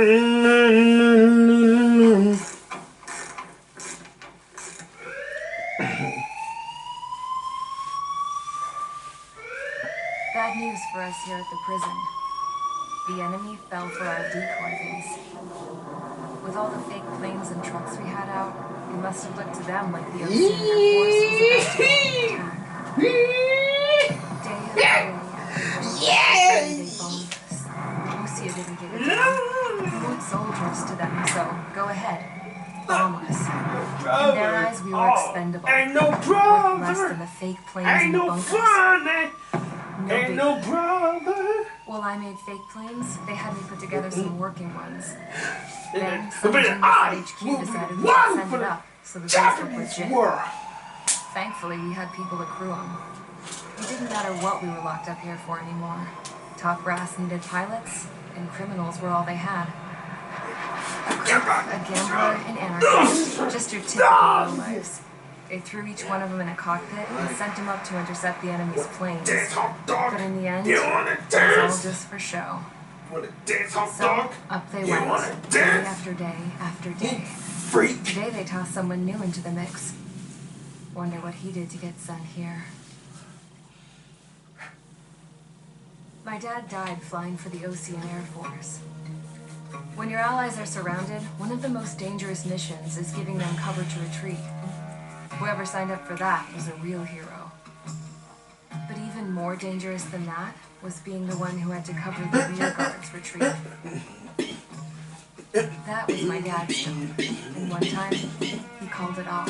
Bad news for us here at the prison. The enemy fell for our decoy base. With all the fake planes and trucks we had out, it must have looked to them like the Ocean Air Force was about to go on attack. Day after day they bombed us. Lucia didn't give a damn. We weren't soldiers to them, so go ahead. Bomb us. In their eyes, we were expendable. Ain't no problem. Less than the fake planes and the bunkers. Ain't no brother. While I made fake planes, they had me put together some working ones. Then some genius at HQ decided we should send it up, so the base looked legit. Thankfully, we had people to crew them. It didn't matter what we were locked up here for anymore. Top brass needed pilots, and criminals were all they had. A gambler, an anarchist, just your typical lowlifes. They threw each one of them in a cockpit and sent them up to intercept the enemy's planes. But in the end, it was all just for show. So, up they went, day after day after day. Today they tossed someone new into the mix. Wonder what he did to get sent here. My dad died flying for the Ocean Air Force. When your allies are surrounded, one of the most dangerous missions is giving them cover to retreat. Whoever signed up for that was a real hero. But even more dangerous than that was being the one who had to cover the rear guard's retreat. That was my dad's job, and one time, he called it off.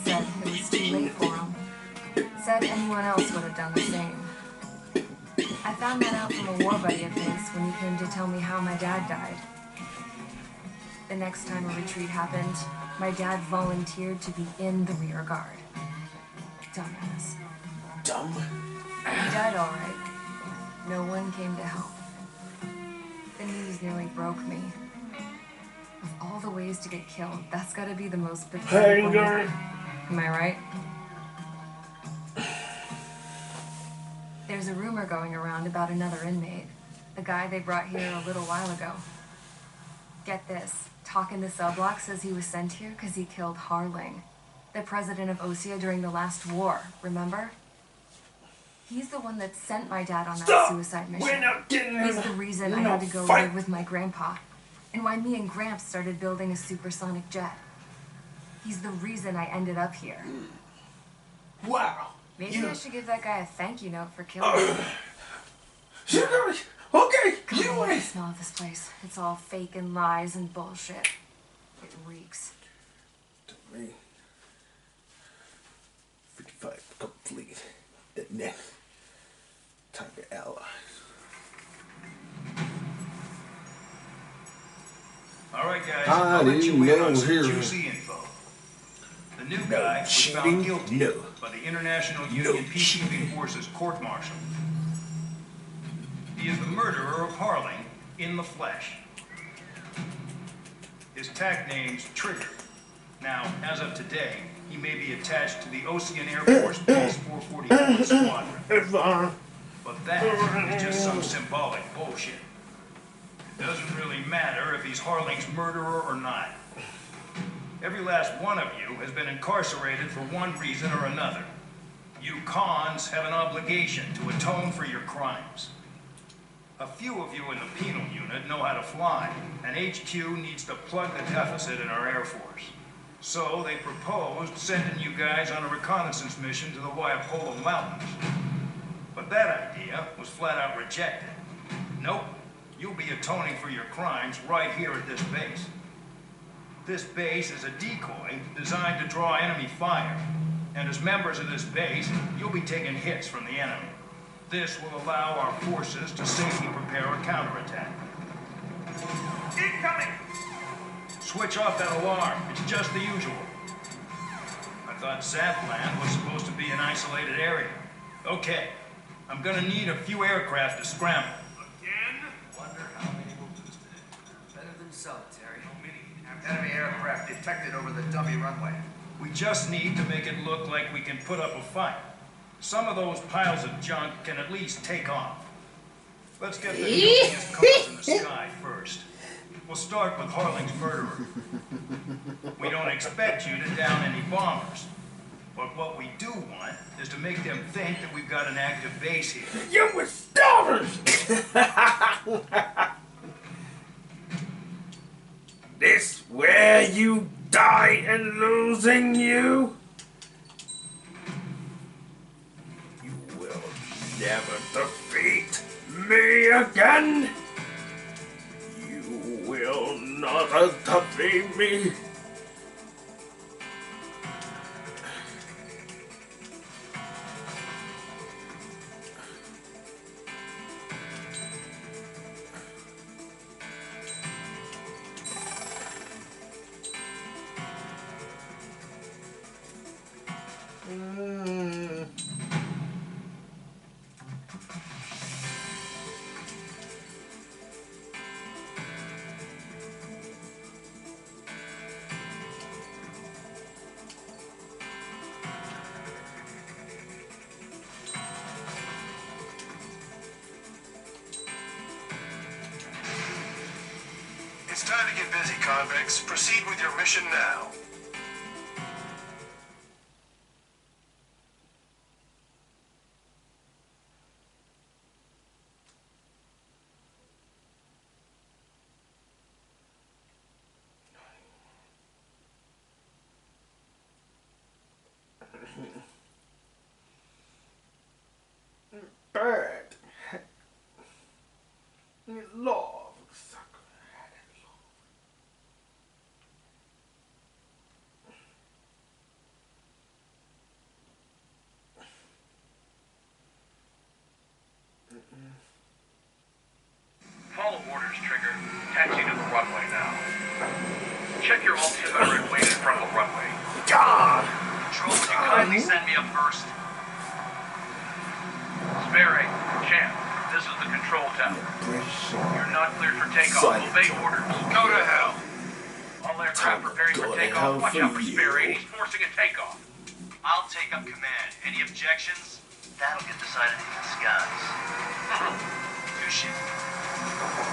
Said it was too late for him. Said anyone else would have done the same. I found that out from a war buddy of his when he came to tell me how my dad died. The next time a retreat happened, my dad volunteered to be in the rear guard. Dumbass. Dumb? He died all right. No one came to help. The news nearly broke me. Of all the ways to get killed, that's gotta be the most pathetic one. Am I right? There's a rumor going around about another inmate. The guy they brought here a little while ago. Get this. Talk in the cell block says he was sent here because he killed Harling, the president of Osea during the last war, remember? He's the one that sent my dad on that suicide mission. We're not getting He's the reason I had to go live with my grandpa, and why me and Gramps started building a supersonic jet. He's the reason I ended up here. Wow. Maybe I should give that guy a thank you note for killing me. Okay, God, I hate the smell of this place. It's all fake and lies and bullshit. It reeks. To me, 55 complete. The next time your allies. All right, guys. I'll let you in on some here. juicy info. The new guy was found guilty by the International Union Peacekeeping Forces court-martial. He is the murderer of Harling in the flesh. His tag name's Trigger. Now, as of today, he may be attached to the Ocean Air Force Base 444 Squadron. But that is just some symbolic bullshit. It doesn't really matter if he's Harling's murderer or not. Every last one of you has been incarcerated for one reason or another. You cons have an obligation to atone for your crimes. A few of you in the penal unit know how to fly, and HQ needs to plug the deficit in our Air Force. So they proposed sending you guys on a reconnaissance mission to the Waiapolo Mountains. But that idea was flat out rejected. Nope, you'll be atoning for your crimes right here at this base. This base is a decoy designed to draw enemy fire. And as members of this base, you'll be taking hits from the enemy. This will allow our forces to safely prepare a counterattack. Incoming! Switch off that alarm. It's just the usual. I thought Zapland was supposed to be an isolated area. Okay, I'm gonna need a few aircraft to scramble. Again? Wonder how many will do today. Better than solitary. How many? Enemy aircraft detected over the dummy runway. We just need to make it look like we can put up a fight. Some of those piles of junk can at least take off. Let's get the nucleus cars in the sky first. We'll start with Harling's murderer. We don't expect you to down any bombers. But what we do want is to make them think that we've got an active base here. You were starvers! This where you die and losing you? You will never defeat me again. You will not defeat me. It's time to get busy, convicts. Proceed with your mission now. Bird. Love. Follow orders, Trigger. Taxi to the runway now. Check your altimeter and wait in front of the runway. God. Control, would you kindly send me up first? Sperry, Champ, this is the control tower. You're not cleared for takeoff. Obey orders. Go to hell. All aircraft preparing for takeoff. Watch out for Sperry. He's forcing a takeoff. I'll take up command. Any objections? That'll get decided in the skies. Touche.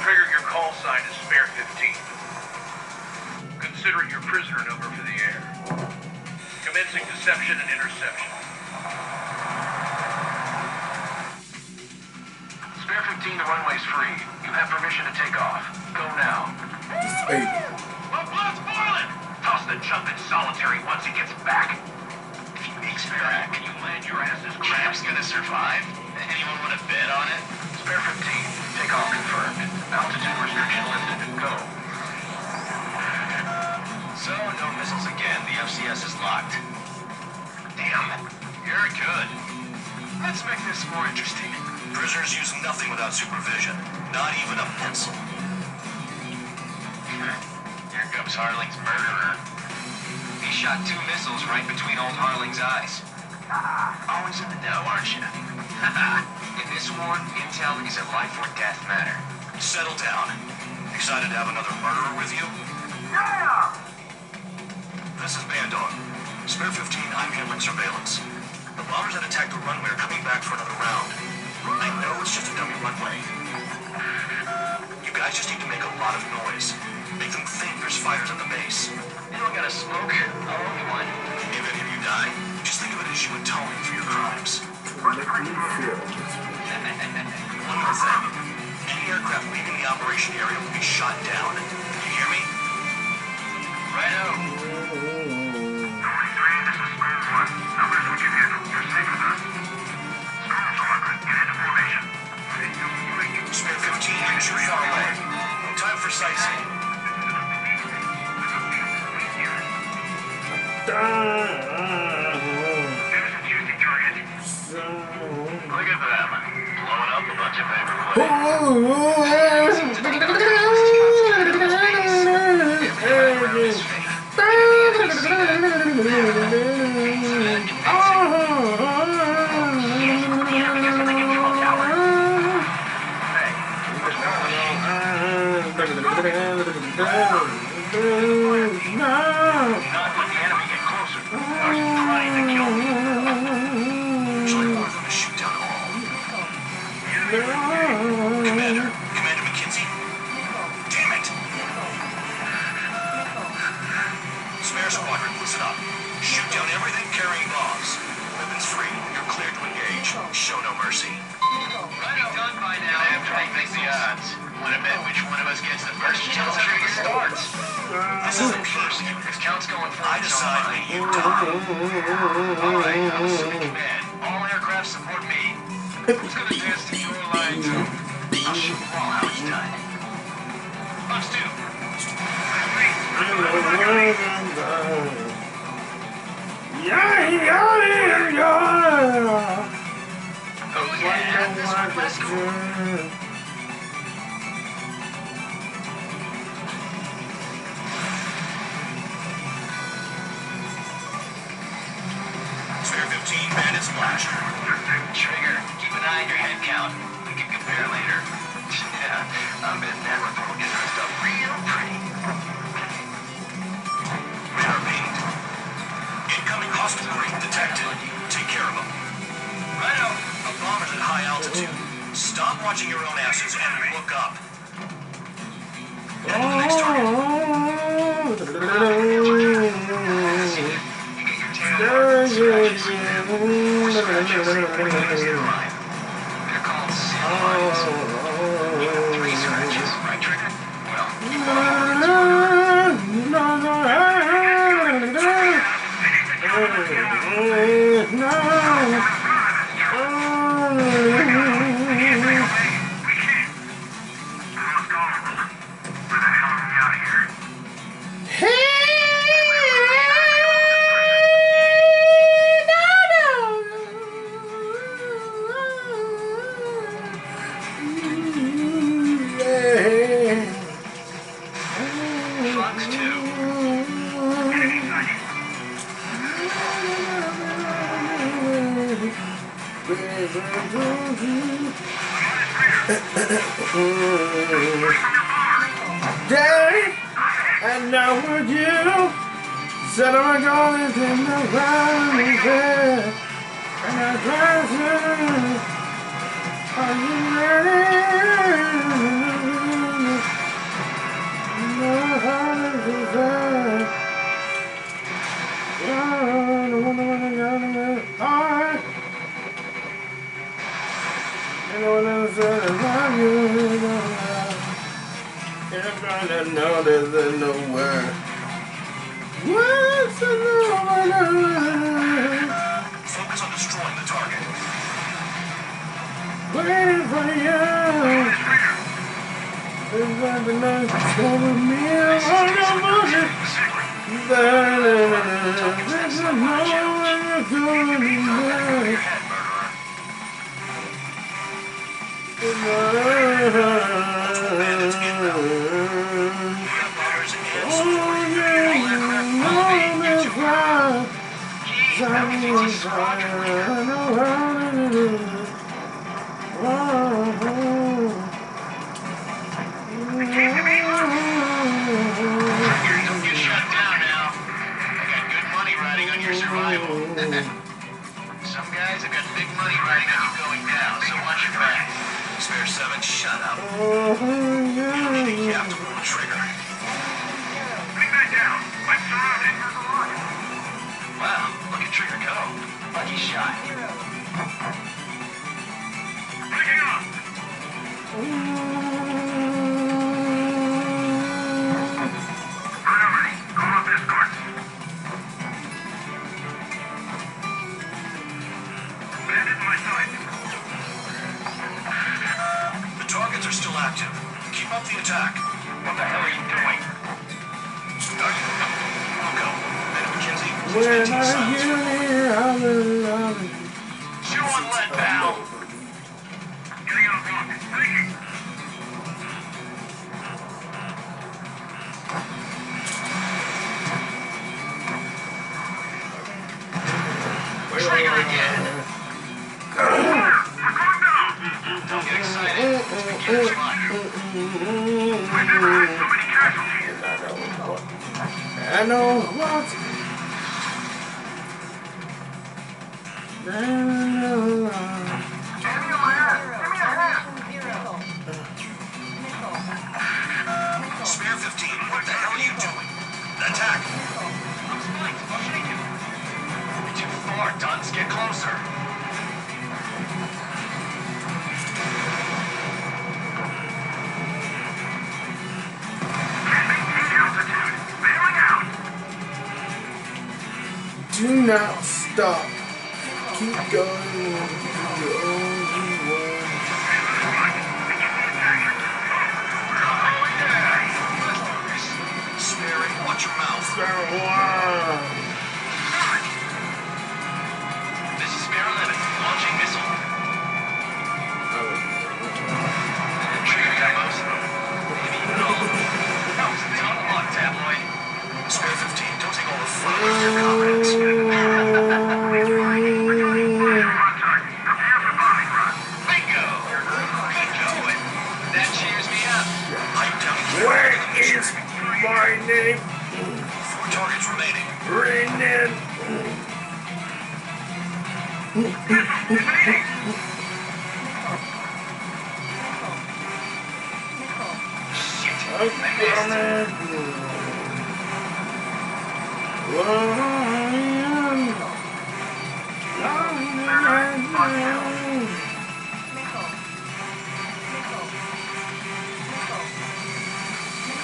Trigger, your call sign is Spare 15. Consider it your prisoner number for the air. Commencing deception and interception. Spare 15, the runway's free. You have permission to take off. Go now. My blood's boiling! Toss the chump in solitary once he gets back. If he makes it back, Can you land your asses Crab's gonna survive? Anyone want to bet on it? Spare 15, takeoff confirmed. Altitude restriction lifted. Go. So, no missiles again. The FCS is locked. Damn, you're good. Let's make this more interesting. Prisoners use nothing without supervision. Not even a pencil. Here comes Harling's murderer. He shot 2 missiles right between old Harling's eyes. Always in the know, aren't you? In this war, intel is a life or death matter. Settle down. Excited to have another murderer with you? Yeah! This is Bandog. Spare 15, I'm handling surveillance. The bombers that attacked the runway are coming back for another round. I know it's just a dummy runway. You guys just need to make a lot of noise. Make them think there's fighters at the base. Anyone got a smoke? I'll owe you one. If any of you die, just think of it as you atoning for your crimes. Let me feel. One more thing. Any aircraft leaving the operation area will be shot down. You hear me? Righto. 43, this is Square 1. Numbers we can handle. You're safe with us. Storm Squadron, get into formation. Spare 15, use your far leg. No time for sightseeing. Citizens using target. Look at them. Blowing up a bunch of Not let the enemy get closer. Ours is trying to kill me. Usually order them to shoot down all. Commander McKenzie? Damn it! odds? Wanna bet which one of us gets the first chance trigger starts? This isn't first. If counts going for I decide when you die. Alright, I'm assuming command. All aircraft support me. Who's gonna pass through your line too? I'll show them all how it's done. Box 2. Oh yeah, this one was cool. Spare 15, bandit splash. Trigger, keep an eye on your head count. We can compare later. Yeah, I'm betting that report will get dressed up real pretty. Radar pinged. Incoming hostile marine detected. Take care of them. Righto. A bomber's at high altitude. Stop watching your own asses and look up. Head to the next target. You get your tail marked scratches. More scratches. They're called sandlines. You got 3 scratches, right, Trigger? Well, keep on Fox 2. Daddy, and now would you said I'm going in the round head and I drive you. Are you ready? No, how is that? Everybody know there's nowhere. What's the Focus on destroying the target. waiting for you? There's nothing else over me. I'm on the bucket. There's no one to go anywhere. You're shut down now. I got good money riding on your survival. Some guys have got big money riding on you going down, so watch your back. Spare 7, shut up. You have to pull the trigger. Bring that down. I'm surrounded. Wow, look at Trigger go. Lucky shot. Picking up. Priority. Call up escorts. Bandit in my sight. The targets are still active. Keep up the attack. What the hell are you doing? Marco, Madam McKenzie, When please I maintain silence. get here, I will. Chew on lead, pal. Getting out of block. Thinking. Trigger again. We're going down. Don't get excited. It's beginner's luck. We've never had so many casualties. I know what. Spare 15, what the hell are you doing? Attack! I'm spiked. What should I do? You're too far, Dunce. Get closer. Do not stop. Keep going. You're the only one. Sperry, watch your mouth. This is Spare 11, launching missile. Trigger demos. Maybe even all of them. That was a ton of luck, tabloid. Spare 15, don't take all the fun with your confidence. Bingo! Good going. That cheers me up. Pipe down. Where is my name? 4 targets remaining. Brennan. I'm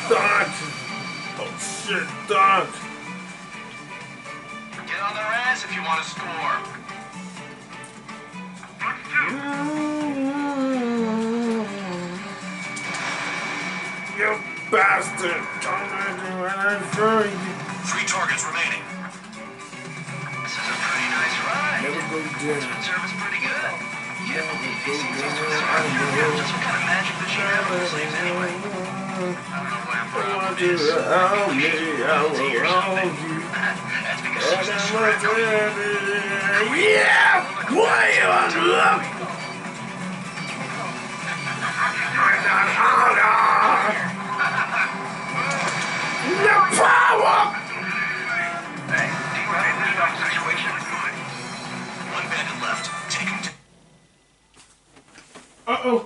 Dog! Oh shit, dog! Get on their ass if you want to score. You bastard! Don't let me run through you. 3 targets remaining. This is a pretty nice ride. Never go down. Food service pretty good. Yeah, just what kind of magic does she have on the sleeves anyway? I don't know why I'm proud of this. Around me, around you. That's because she's the spread. Yeah! Why you on love? The power! Hey, do you have a lead on the situation? 1 bandit left. Take him down. Uh-oh.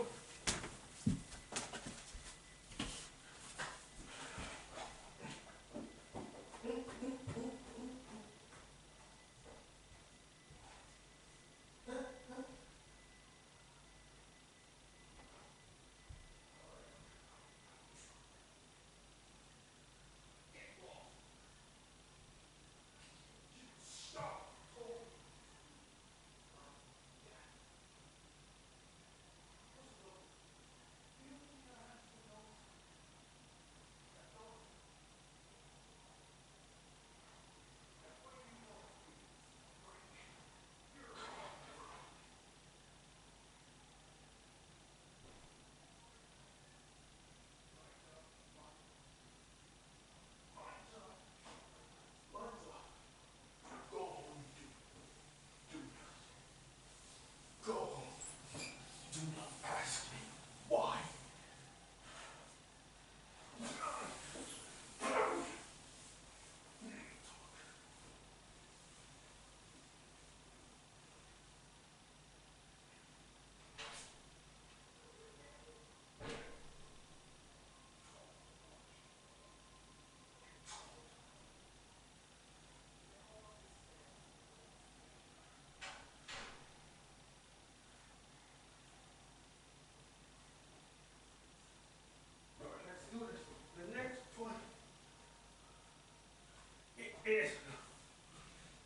Is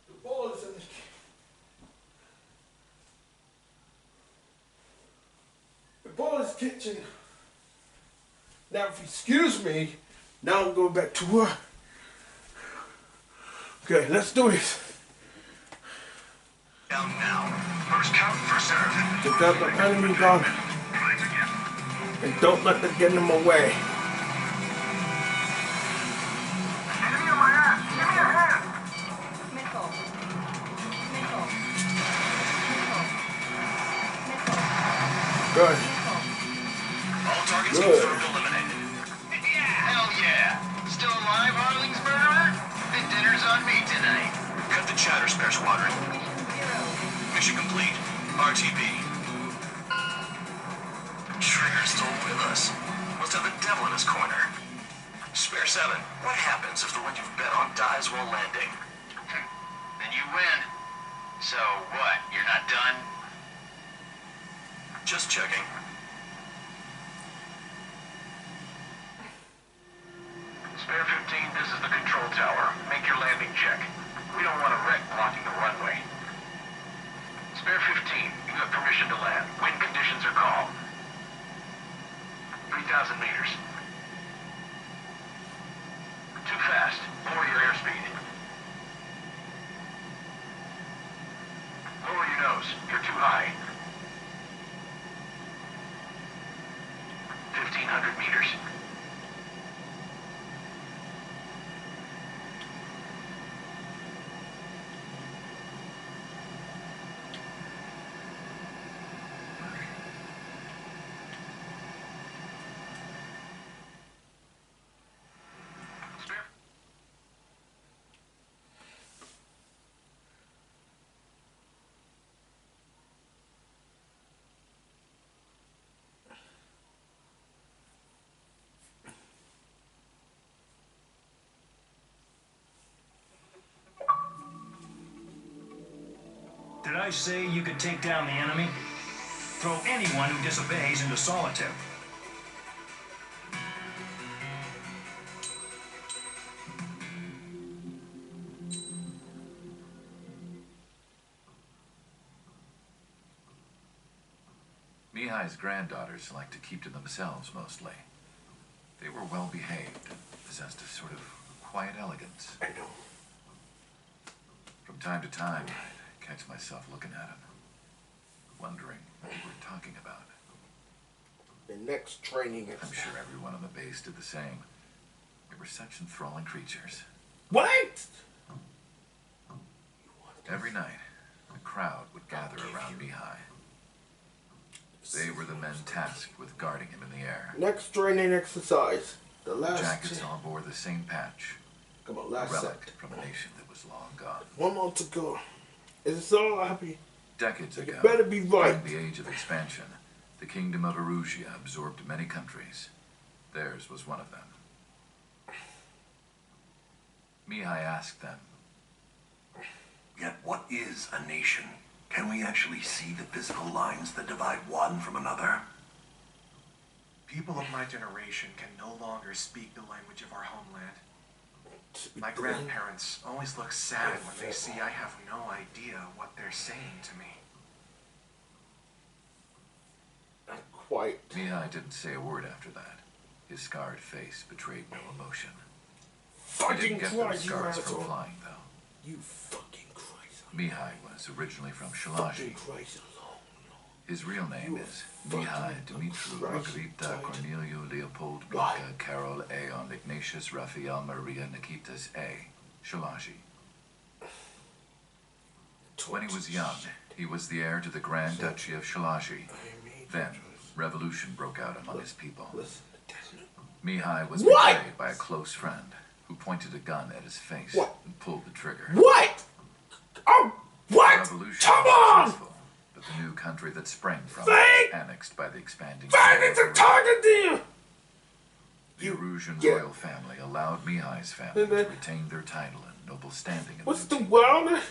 the ball is in the ball is kitchen. Now, if you excuse me, now I'm going back to work. Okay, let's do this. Down now. First count, first serve. Get out the enemy gun and don't let them get in my way. Good. All targets Good. confirmed eliminated. Hell yeah! Still alive, Harling's murderer? The dinner's on me tonight. Cut the chatter, Spare Squadron. Mission complete. RTB. Trigger's still with us. Must have the devil in his corner. Spare 7, what happens if the one you've bet on dies while landing? Then you win. So what, you're not done? Just checking. Spare 15, this is the control tower. Make your landing check. We don't want to wreck permission to land. Wind conditions are calm. 3,000 meters. Too fast. Lower your airspeed. Lower your nose. You're too high. 1,500 meters. Did I say you could take down the enemy? Throw anyone who disobeys into solitary. Mihai's granddaughters like to keep to themselves mostly. They were well behaved, possessed a sort of quiet elegance. I know. From time to time, I'd catch myself looking at him, wondering what we were talking about. The next training is... I'm sure everyone on the base did the same. They were such enthralling creatures. What? Every night, a crowd would gather around Mihai. They were the men tasked with guarding him in the air. Next training exercise. The last... Jackets all bore the same patch. Come on, A last relic set. from a nation that was long gone. 1 month to go. Is it so happy? Decades ago, You better be right. during the age of expansion, the kingdom of Erusia absorbed many countries. Theirs was one of them. Mihai asked them, Yet what is a nation? Can we actually see the physical lines that divide one from another? People of my generation can no longer speak the language of our homeland. My grandparents always look sad when they see I have no idea what they're saying to me. Not quite. Mihai didn't say a word after that. His scarred face betrayed no emotion. He Fucking didn't get those Christ, you scars from asshole. flying, though. You fucking Christ. Mihai was originally from Shalashi. Fucking Christ alone. His real name is fucking Mihai Dumitru Christ, Margarita Christ. Corneliu Leopold Why? Milka Carol Aeon Ignatius Raphael Maria Nikitas A. Shalashi. When he was young, he was the heir to the Grand Duchy of Shalashi. Then, revolution broke out among his people. Listen, Mihai was What? betrayed by a close friend who pointed a gun at his face What? and pulled the trigger. what? Oh, The what? revolution Come was on! successful, but the new country that sprang from it Fake! was annexed by the expanding I kingdom need to of talk to you! The Erusian Yeah. royal family allowed Mihai's family And then- to retain their title and noble standing in What's the the new world?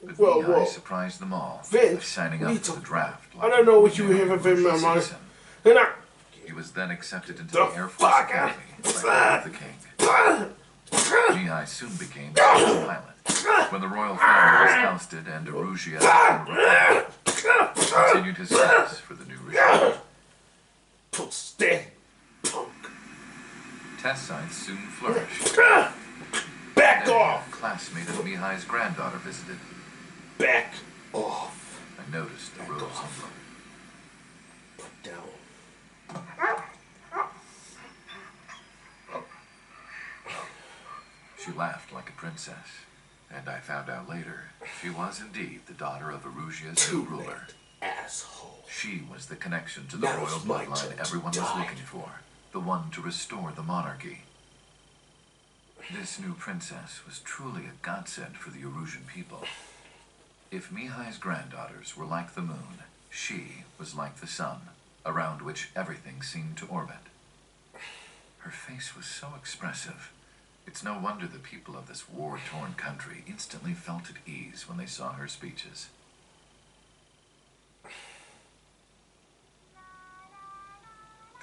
But Whoa, Mihai whoa. surprised them all Vince, by signing what are you up for the talking draft. I don't know what you ordinary have in my Erusian mind. citizen. And I... He was then accepted into The the Air Force fuck? Academy by order of the king. Mihai soon became the first pilot. When the royal family was ousted and Erusia became a republic, he continued his service for the new regime. Stand. Punk. Test sites soon flourished. Back Then off! a classmate of Mihai's granddaughter visited. Back off. I noticed the rose emblem. Put down. She laughed like a princess, and I found out later she was indeed the daughter of Erusia's new Too ruler. late, asshole. She was the connection to the Now royal it's my turn bloodline to everyone was die. looking for, the one to restore the monarchy. This new princess was truly a godsend for the Erusian people. If Mihai's granddaughters were like the moon, she was like the sun, around which everything seemed to orbit. Her face was so expressive. It's no wonder the people of this war-torn country instantly felt at ease when they saw her speeches.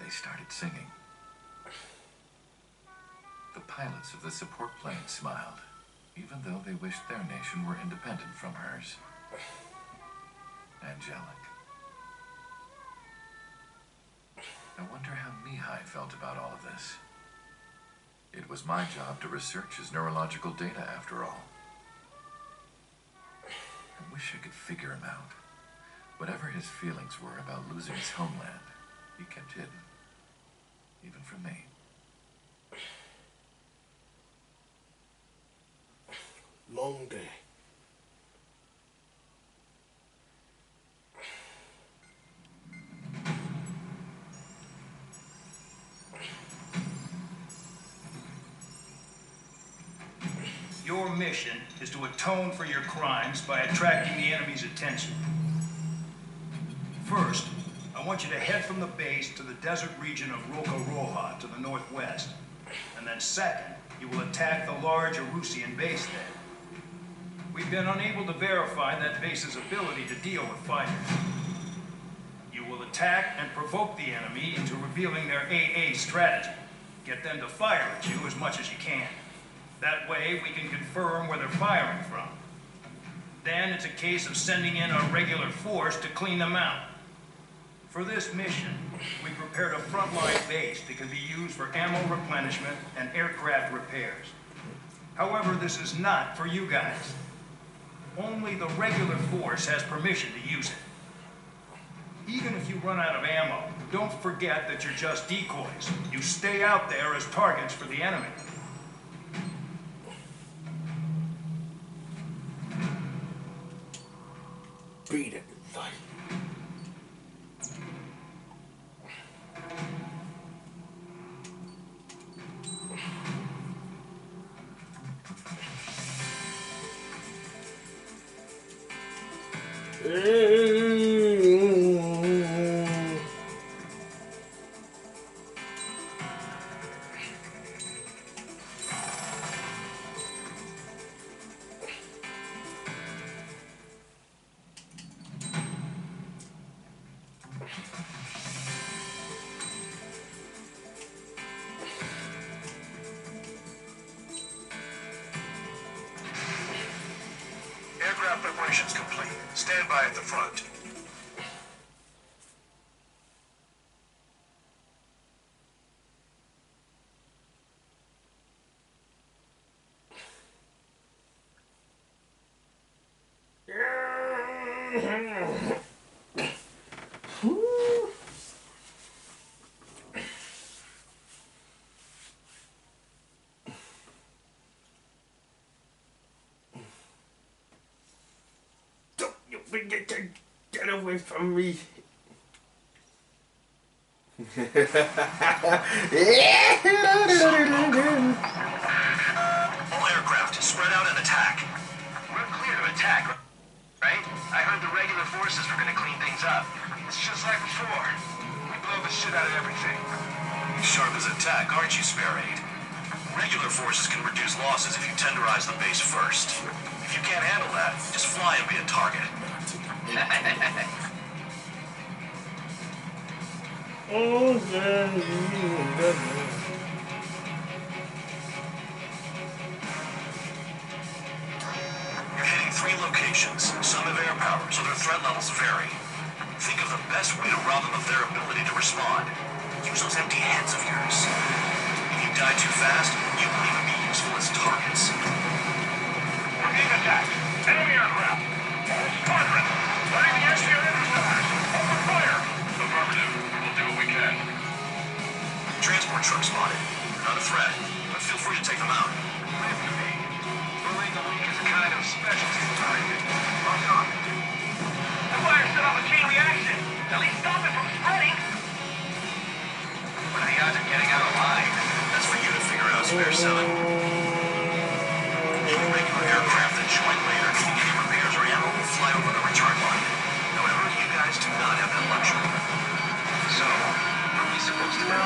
They started singing. The pilots of the support plane smiled, even though they wished their nation were independent from hers. Angelic. Mihai felt about all of this. It was my job to research his neurological data, after all. I wish I could figure him out. Whatever his feelings were about losing his homeland, he kept hidden. Even from me. Long day. Your mission is to atone for your crimes by attracting the enemy's attention. First, I want you to head from the base to the desert region of Roca-Roja to the northwest. And then second, you will attack the large Erusian base there. We've been unable to verify that base's ability to deal with fighters. You will attack and provoke the enemy into revealing their AA strategy. Get them to fire at you as much as you can. That way, we can confirm where they're firing from. Then it's a case of sending in a regular force to clean them out. For this mission, we prepared a frontline base that can be used for ammo replenishment and aircraft repairs. However, this is not for you guys. Only the regular force has permission to use it. Even if you run out of ammo, don't forget that you're just decoys. You stay out there as targets for the enemy. Beat it, like. Aircraft preparations complete. Stand by at the front. Don't you forget to get away from me. All aircraft, spread out and attack. We're clear to attack, right? I heard the regular forces were gonna clean things up. It's just like before. We blow the shit out of everything. Sharp as a tack, aren't you, Spare Aid? Regular forces can reduce losses if you tenderize the base first. If you can't handle that, just fly and be a target. You're hitting 3 locations. Some have air power, so their threat levels vary. Think of the best way to rob them of their ability to respond. Use those empty heads of yours. If you die too fast, you won't even be useful as targets. We're being attacked. Enemy aircraft. Squadron. Letting the SCR interceptors. Open fire. Affirmative. We'll do what we can. Transport truck spotted. Not a threat, but feel free to take them out. Listen to me. Bullying the weak is a kind of specialty target. Lock on. The fire set off a chain reaction. At least stop it from spreading. What are the odds of getting out alive? That's for you to figure out, Spare 7. Any regular aircraft that join later needing any repairs or ammo will fly over the return line. However, you guys do not have that luxury. So, what are we supposed to do?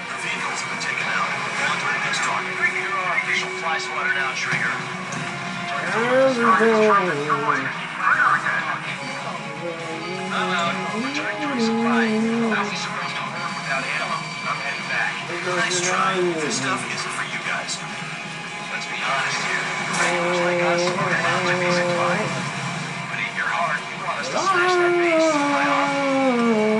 The vehicles have been taken out. On to the next target. You're our official fly swatter now, Trigger. I'm out. Return to resupply. How's he supposed to work without ammo? I'm heading back. Nice try. This stuff isn't for you guys. Let's be honest here. Regulars like us are down to basic fine. But in your heart, you want us to smash that base, right on?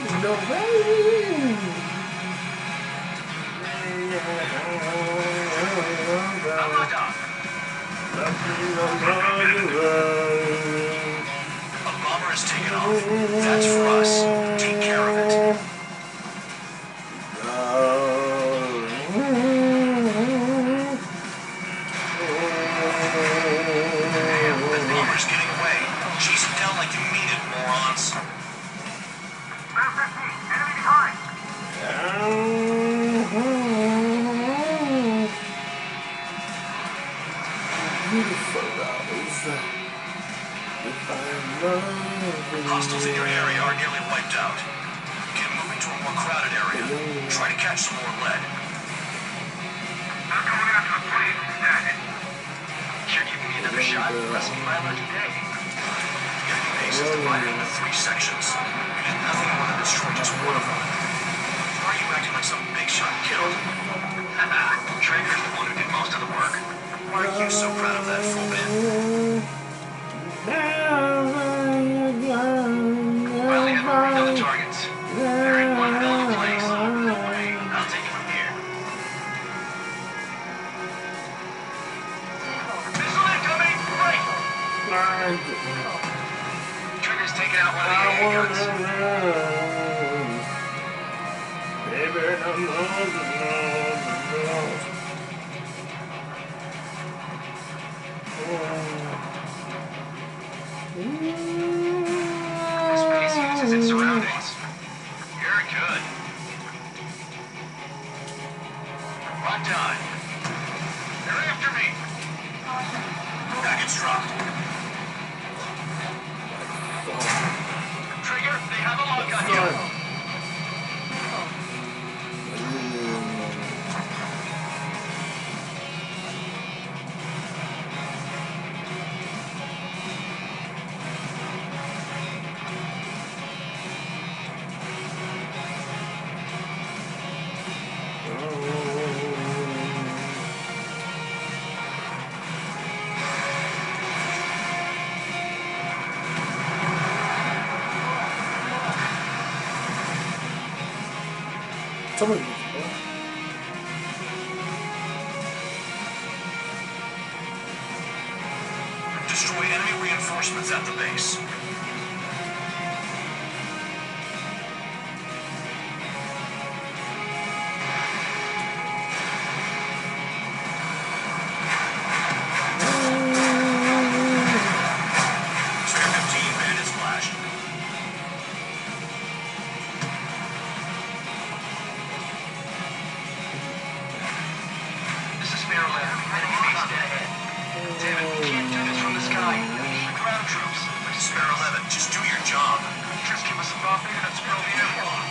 No way. A bomber is taken off. That's for us. Take care of it. The bomber's getting away. Chase him down like you mean it, morons. Spare 15, enemy behind. Hostiles in your area are nearly wiped out. Get moving to a more crowded area. Try to catch some more lead. They're going after the plane instead. You're giving me another shot? Must be my lucky day. The enemy base is divided into 3 sections. You did nothing more than destroy just one of them. Why are you acting like some big shot killed? Traeger's the one who did most of the work. Why are you so proud of that, fool? I only have a read on the targets. They're in one hell of a place. I'll take it from here. Missile incoming! Right! Trigger's taking out one of the AA guns. This base uses its surroundings. You're good. Locked on. They're after me. Package dropped. Trigger, they have a lock on you. Someone. Destroy enemy reinforcements at the base. Spare 15 bandits flash. This is Spare 11. Enemy base dead ahead. Damn it, we can't do this from the sky. We need ground troops. Spare 11, just do your job. Just give us a buffet and let's build the airport.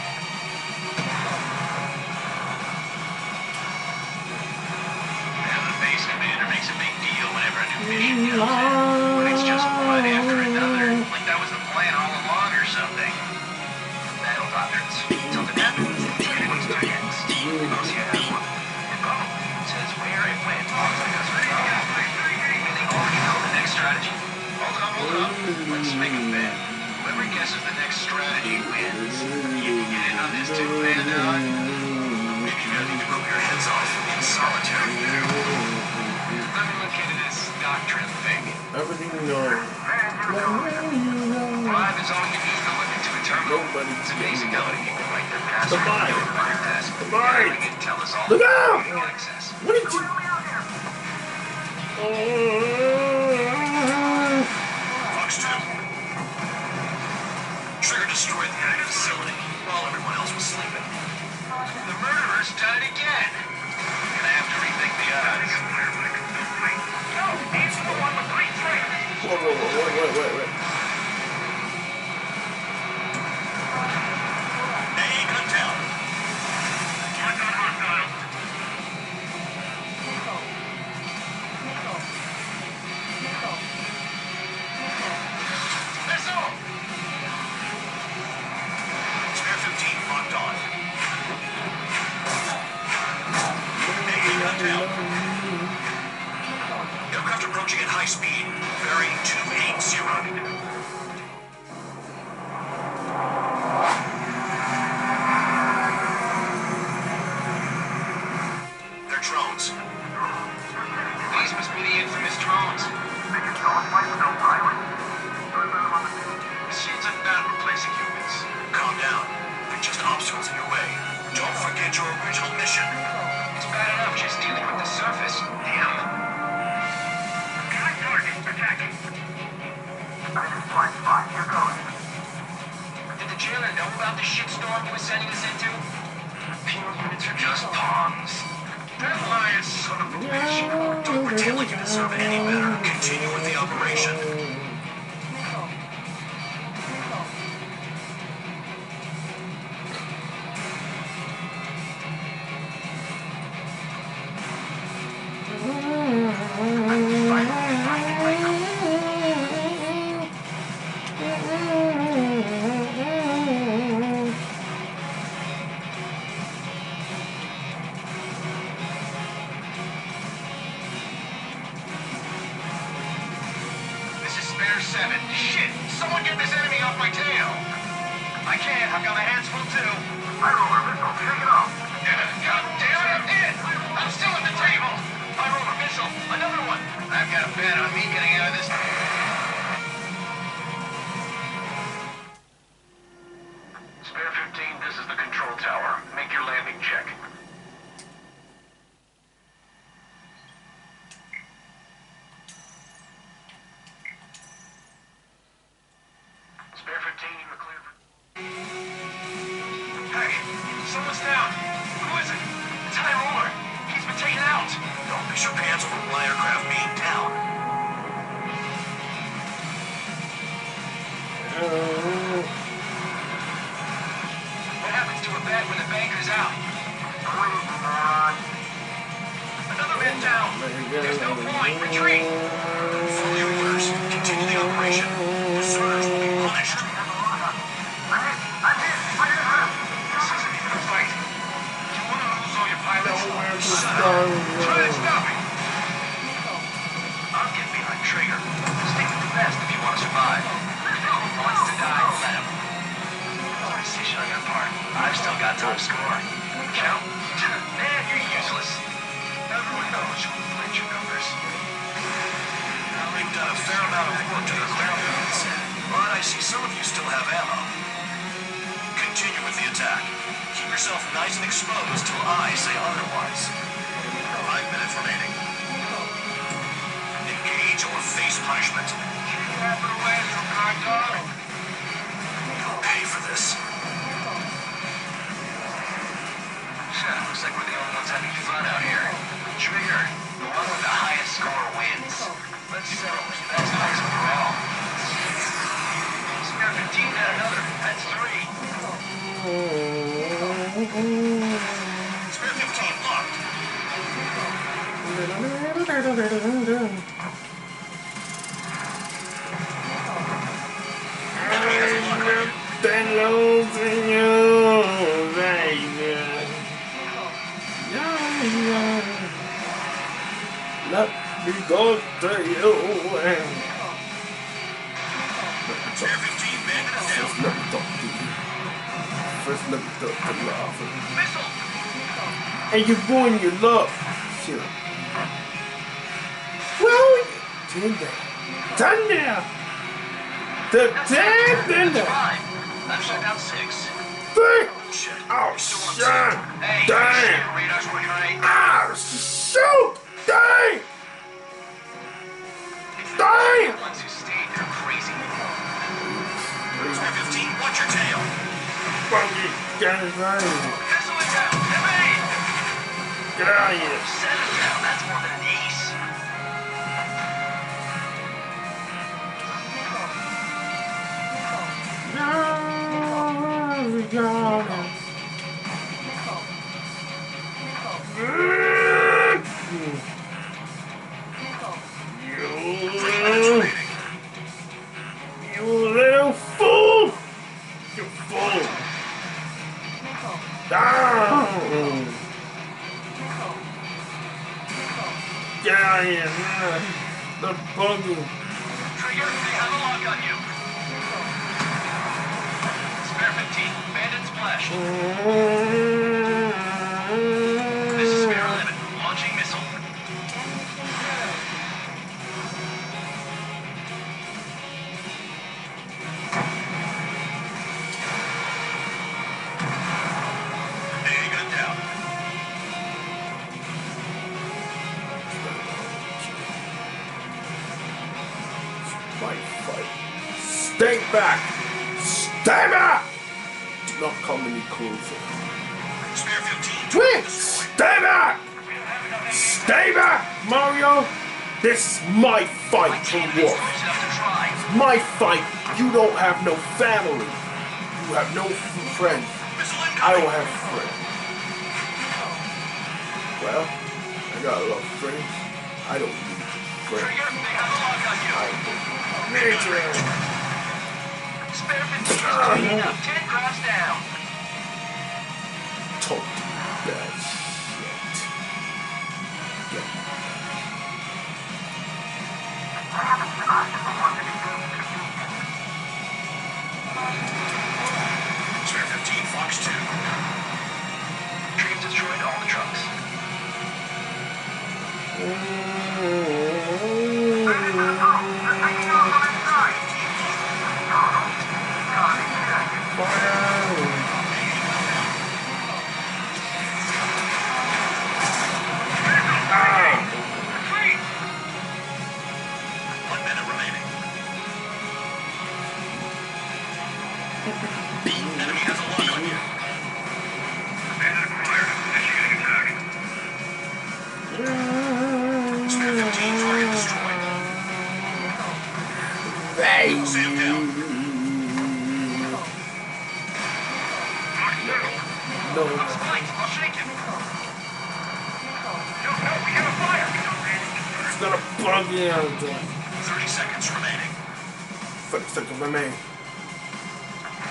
And the base commander makes a big deal whenever a new mission comes in. But it's just one after another. Like that was the plan all along or something. Battle doctrines. Something happens. Enemies do next. Suppose you have one. And boom. It says where and when. That's right. And they already know the next strategy. Hold up. Let's make a bet. Whoever guesses the next strategy wins. You can get in on this too, man. Maybe you need to rub your heads off in solitary. Let me look into this doctrine thing. Everything you know. Five is all you need to look into a terminal. It's amazing how many people write their password Goodbye. and go to task. Goodbye. They can tell us all Look out! about access. What did you? Fox 2. Trigger destroyed the enemy facility while everyone else was sleeping. The murderer's done it again. Gonna have to rethink the odds. No, he's the one with 3 trains. Wait. AA gun down. Mark on hostile. Missile! Spare 15 locked on. AA gun down. Aircraft approaching at high speed. Bearing 280. obstacles in your way. Don't forget your original mission. It's bad enough just dealing with the surface. Damn. Find target. Attacking. Did the jailer know about the shitstorm he was sending us into? Pure units are just pawns. That lion son of a bitch. Don't pretend like you deserve it any better. Continue with the operation. This is Spare 7. Shit! Someone get this enemy off my tail! I can't. I've got my hands full too. High roller missile. Take it off. God damn it, I'm in! I'm still at the table! I roll a missile. Another one. I've got a bet on me getting out of this. Spare 15, this is the control tower. Make your landing check. Spare 15, you're clear for... Hey, someone's down. Who is it? It's High Roller. He's been taken out. Don't miss your pants over one aircraft being down. What happens to a bet when the banker's out? Another man down. There's no point. Retreat. Fully orders. Continue the operation. Deserters will be punished. This isn't even a fight. You want to lose all your pilots? Shut up. Try to stop me. I'm getting behind Trigger. Stick with the best if you want to survive. If anyone wants to die, let him. No decision on your part. I've still got time to score. Count? Man, you're useless. Everyone knows you played your numbers. They've done a fair amount of work to their ground units, but I see some of you still have ammo. Continue with the attack. Keep yourself nice and exposed till I say otherwise. 5 minutes remaining. Engage or face punishment. You'll pay for this. Looks like we're the only ones having fun out here. Trigger, the one with the highest score wins. Let's settle this best dice overall. Spare 15 had another. That's 3. Spare 15 locked. Enemy has a lock on Let me go to you. Spare 15 bandit is down. First, let me talk to you. First, let me talk to love. Missile! And you're born your love. Shit. Well, Thunder. The Thunder. I've shut down 6. Oh, shit. Hey, Dang. radar's working on 8. Ah, shoot. Dang. Dang. The ones who stayed, they're crazy. Spare 15, watch your tail. Funky. Get it right. Missile inbound! Evade! Get out of here. 7 down, that's more than an ace. You little fool! You fool! Down! Get out of here, man! The buggy! Trigger, they have a lock on you. Spare 15, bandit splash. This is Spare 11, launching missile. Stay back! Stay back! Do not come any closer. Spare 15. Twix! Stay back! Stay back, Mario! This is my fight for war. It's my fight. You don't have no family. You have no friends. I don't have friends. Well, I got a lot of friends. I don't need friends. Trigger, they have a lock on you. Spare 15 is clean up. 10 crafts down. Talk that shit. Yeah. Spare 15, Fox 2. Trees destroyed all the trucks. Enemy has a lock on you. Bandit acquired. Initiating attack. Spare 15, target destroyed. Sam down. No. Spike, I'll shake him. No, we have a fire. It's gonna bug me out. 30 seconds remaining. 30 seconds remain.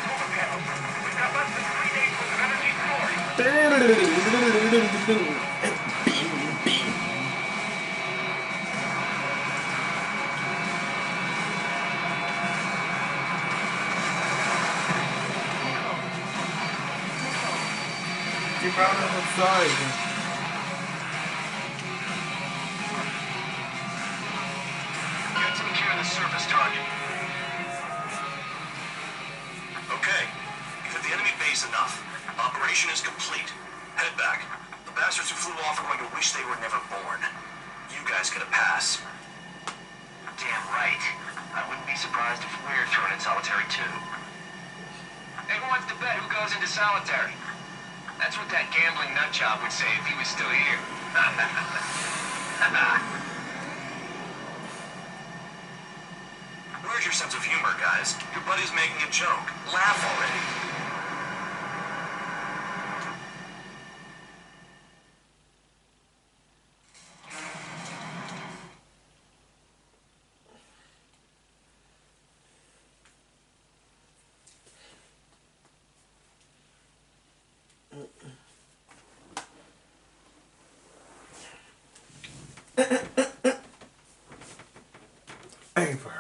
Solar panels. We've got less than 3 days worth of energy stored. Keep out of the side. Gotta take care of the surface target. Okay. You've hit the enemy base enough. Operation is complete. Head back. The bastards who flew off are going to wish they were never born. You guys get a pass. Damn right. I wouldn't be surprised if we're thrown in solitary too. Hey, who wants to bet who goes into solitary? That's what that gambling nutjob would say if he was still here. Where's your sense of humor, guys? Your buddy's making a joke. Laugh already. Ava.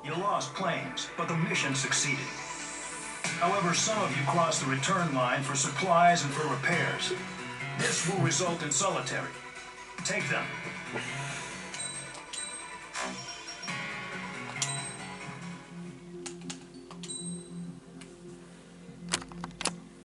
You lost planes, but the mission succeeded. However, some of you crossed the return line for supplies and for repairs. This will result in solitary. Take them.